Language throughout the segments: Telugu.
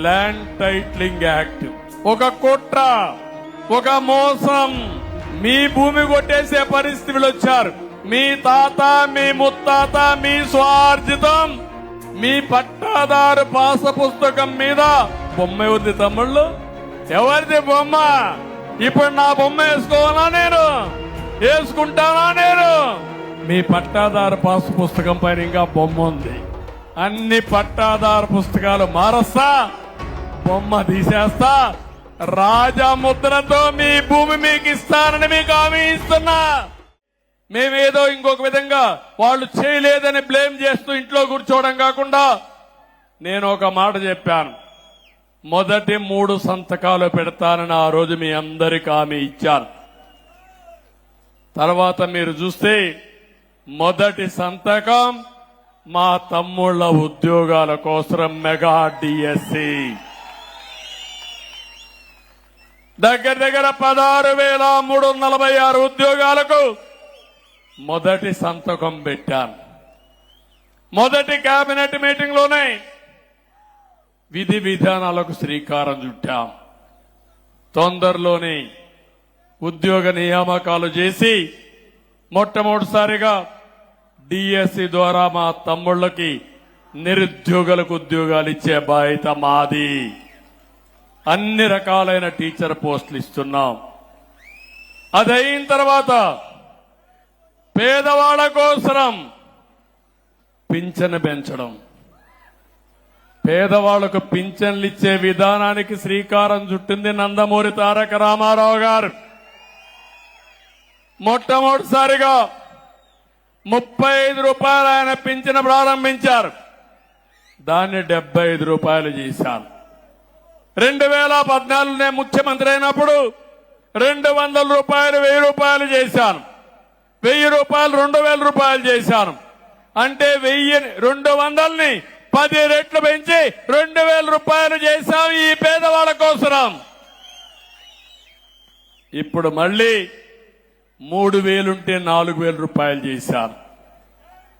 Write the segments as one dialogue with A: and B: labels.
A: ల్యాండ్ టైటిలింగ్ యాక్ట్ ఒక కుట్ర, ఒక మోసం. మీ భూమి కొట్టేసే పరిస్థితులు వచ్చారు. మీ తాత, మీ ముత్తాత, మీ స్వార్జితం, మీ పట్టాదారు పాస పుస్తకం మీద బొమ్మ ఎవరిది తమ్ముళ్ళు? ఎవరిది బొమ్మ? ఇప్పుడు నా బొమ్మ వేసుకోవాలా? నేను వేసుకుంటానా? నేను మీ పట్టాదారు పాస పుస్తకం పైన ఇంకా బొమ్మ ఉంది. అన్ని పట్టాదారు పుస్తకాలు మారస్తా, బొమ్మ తీసేస్తా, రాజముద్రతో మీ భూమి మీకు ఇస్తానని మీకు హామీ ఇస్తున్నా. మేమేదో ఇంకొక విధంగా వాళ్ళు చేయలేదని బ్లేమ్ చేస్తూ ఇంట్లో కూర్చోవడం కాకుండా నేను ఒక మాట చెప్పాను. మొదటి 3 సంతకాలు పెడతానని ఆ రోజు మీ అందరికీ హామీ ఇచ్చాను. తర్వాత మీరు చూస్తే మొదటి సంతకం మా తమ్ముళ్ల ఉద్యోగాల కోసం మెగా డిఎస్సి దగ్గర 16,346 ఉద్యోగాలకు మొదటి సంతకం పెట్టాను. మొదటి కేబినెట్ మీటింగ్ లోనే విధి విధానాలకు శ్రీకారం చుట్టాం. తొందరలోనే ఉద్యోగ నియామకాలు చేసి మొట్టమొదటిసారిగా డిఎస్సి ద్వారా మా తమ్ముళ్లకి నిరుద్యోగులకు ఉద్యోగాలు ఇచ్చే బాధ్యత మాది. అన్ని రకాలైన టీచర్ పోస్టులు ఇస్తున్నాం. అదైన తర్వాత పేదవాళ్ల కోసం పింఛను పెంచడం, పేదవాళ్లకు పింఛన్లు ఇచ్చే విధానానికి శ్రీకారం చుట్టింది నందమూరి తారక రామారావు గారు. మొట్టమొదటిసారిగా 35 రూపాయలు ఆయన పింఛను ప్రారంభించారు. దాన్ని 75 రూపాయలు చేశాను. 2014 నేను ముఖ్యమంత్రి అయినప్పుడు 200 రూపాయలు 1000 రూపాయలు చేశాను. 1000 రూపాయలు 2000 రూపాయలు చేశాను. అంటే 200ని 10 రెట్లు పెంచి 2000 రూపాయలు చేశాం ఈ పేదవాళ్ల కోసం. ఇప్పుడు మళ్ళీ 3000 ఉంటే 4000 రూపాయలు చేశాను.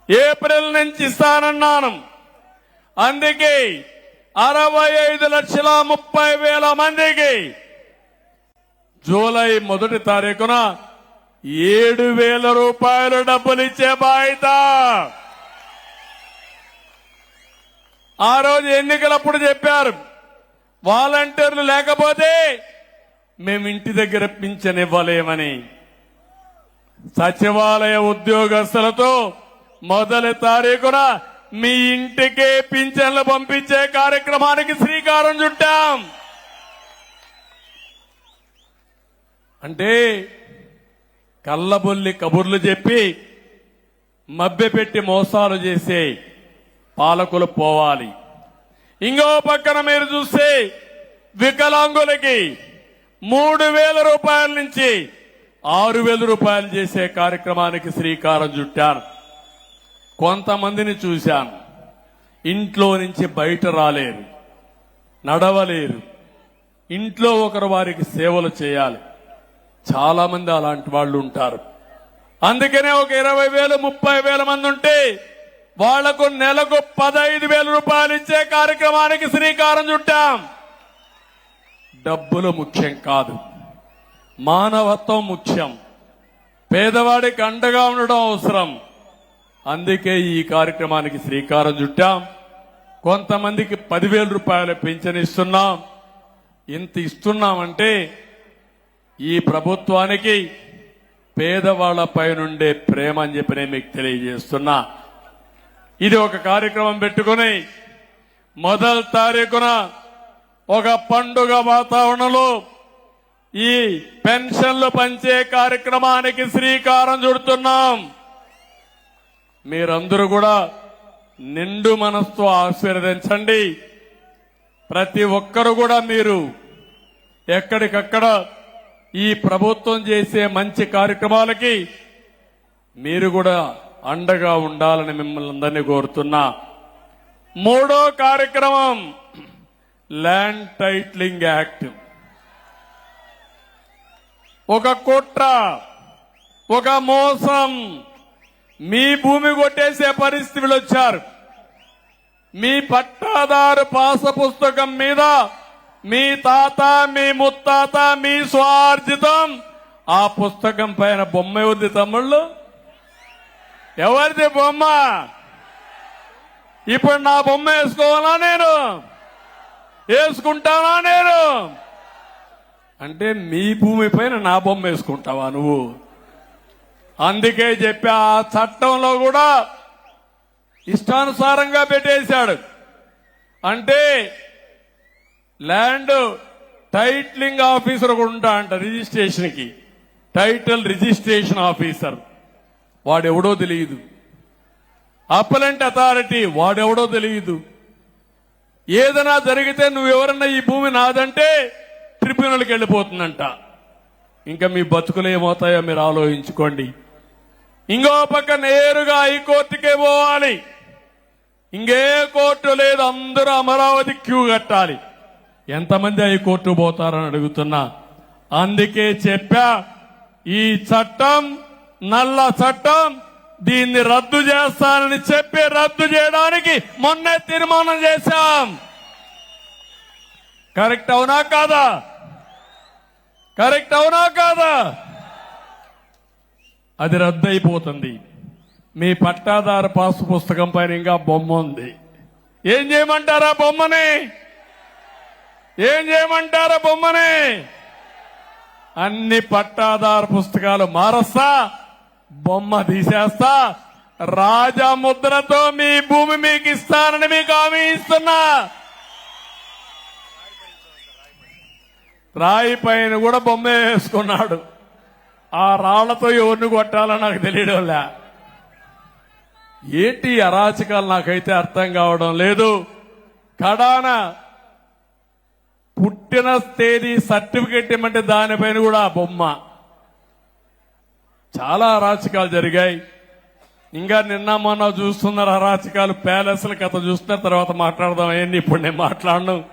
A: ఏప్రిల్ నుంచి ఇస్తానన్నాను. అందుకే 65,30,000 మందికి జూలై 1వ తారీఖున 7,000 రూపాయలు డబ్బులు ఇచ్చే బాధ్యత. ఆ రోజు ఎన్నికలప్పుడు చెప్పారు, వాలంటీర్లు లేకపోతే మేము ఇంటి దగ్గర పింఛన్ ఇవ్వలేమని. సచివాలయ ఉద్యోగస్తులతో 1వ తారీఖున మీ ఇంటికే పింఛన్లు పంపించే కార్యక్రమానికి శ్రీకారం చుట్టాం. అంటే కల్లబొల్లి కబుర్లు చెప్పి మభ్యపెట్టి మోసాలు చేసే పాలకులు పోవాలి. ఇంకో పక్కన మీరు చూస్తే వికలాంగులకి 3,000 రూపాయల నుంచి 6,000 రూపాయలు చేసే కార్యక్రమానికి శ్రీకారం చుట్టాను. కొంతమందిని చూశాను, ఇంట్లో నుంచి బయట రాలేరు, నడవలేరు, ఇంట్లో ఒకరు వారికి సేవలు చేయాలి. చాలా మంది అలాంటి వాళ్ళు ఉంటారు. అందుకనే ఒక 20,000 30,000 మంది ఉంటే వాళ్లకు నెలకు 15,000 రూపాయలు ఇచ్చే కార్యక్రమానికి శ్రీకారం చుట్టాం. డబ్బులు ముఖ్యం కాదు, మానవత్వం ముఖ్యం. పేదవాడికి అండగా ఉండడం అవసరం. అందుకే ఈ కార్యక్రమానికి శ్రీకారం చుట్టాం. కొంతమందికి 10,000 రూపాయలు పింఛన్ ఇస్తున్నాం. ఇంత ఇస్తున్నామంటే ఈ ప్రభుత్వానికి పేదవాళ్లపై నుండే ప్రేమ అని చెప్పి నేను మీకు తెలియజేస్తున్నా. ఇది ఒక కార్యక్రమం పెట్టుకుని 1వ తారీఖున ఒక పండుగ వాతావరణంలో ఈ పెన్షన్లు పంచే కార్యక్రమానికి శ్రీకారం చుడుతున్నాం. మీరందరూ కూడా నిండు మనసుతో ఆశీర్వదించండి. ప్రతి ఒక్కరు కూడా మీరు ఎక్కడికక్కడ ఈ ప్రభుత్వం చేసే మంచి కార్యక్రమాలకి మీరు కూడా అండగా ఉండాలని మిమ్మల్ని అందరినీ కోరుతున్నా. 3వ కార్యక్రమం ల్యాండ్ టైటిలింగ్ యాక్ట్. ఒక కుట్ర, ఒక మోసం. మీ భూమి కొట్టేసే పరిస్థితులు వచ్చారు. మీ పట్టాదారు పాస పుస్తకం మీద మీ తాత మీ ముత్తాత మీ స్వార్జితం ఆ పుస్తకం పైన బొమ్మ ఎవరిది తమ్ముళ్ళు? ఎవరిది బొమ్మ? ఇప్పుడు నా బొమ్మ వేసుకోవాలా నేను? వేసుకుంటానా నేను? అంటే మీ భూమి పైన నా బొమ్మ వేసుకుంటావా నువ్వు? అందుకే చెప్పా, ఆ చట్టంలో కూడా ఇష్టానుసారంగా పెట్టేశాడు. అంటే ల్యాండ్ టైటిలింగ్ ఆఫీసర్ ఒకడు ఉంటా అంట రిజిస్ట్రేషన్ కి, టైటిల్ రిజిస్ట్రేషన్ ఆఫీసర్ వాడెవడో తెలియదు. అప్పలెంట్ అథారిటీ వాడెవడో తెలియదు. ఏదైనా జరిగితే నువ్వెవరన్నా ఈ భూమి నాదంటే ట్రిబ్యునల్కి వెళ్ళిపోతుందంట. ఇంకా మీ బతుకులు ఏమవుతాయో మీరు ఆలోచించుకోండి. ఇంకో పక్క నేరుగా హైకోర్టుకే పోవాలి. ఇంకే కోర్టు లేదు, అందరూ అమరావతి క్యూ కట్టాలి. ఎంతమంది హైకోర్టు పోతారని అడుగుతున్నా. అందుకే చెప్పా, ఈ చట్టం నల్ల చట్టం, దీన్ని రద్దు చేస్తానని చెప్పి రద్దు చేయడానికి మొన్నే తీర్మానం చేశాం. కరెక్ట్ అవునా కాదా? కరెక్ట్ అవునా కాదా? అది రద్దు అయిపోతుంది. మీ పట్టాదారు పాస్ పుస్తకం పైన ఇంకా బొమ్మ ఉంది. ఏం చేయమంటారా బొమ్మని? ఏం చేయమంటారా బొమ్మని? అన్ని పట్టాదారు పుస్తకాలు మారస్తా, బొమ్మ తీసేస్తా, రాజముద్రతో మీ భూమి మీకు ఇస్తానని మీకు హామీ ఇస్తున్నా. రాయి పైన కూడా బొమ్మ వేసుకున్నాడు. ఆ రాళ్లతో ఎవరిని కొట్టాలో నాకు తెలియడంలే. ఏంటి అరాచకాలు నాకైతే అర్థం కావడం లేదు. కడాన పుట్టిన తేదీ సర్టిఫికెట్ ఇమ్మంటే దానిపైన కూడా బొమ్మ. చాలా అరాచకాలు జరిగాయి. ఇంకా నిన్న మొన్న చూస్తున్నారు అరాచకాలు, ప్యాలెస్ల కథ చూస్తున్న తర్వాత మాట్లాడదాం. ఏంటి ఇప్పుడు నేను మాట్లాడను.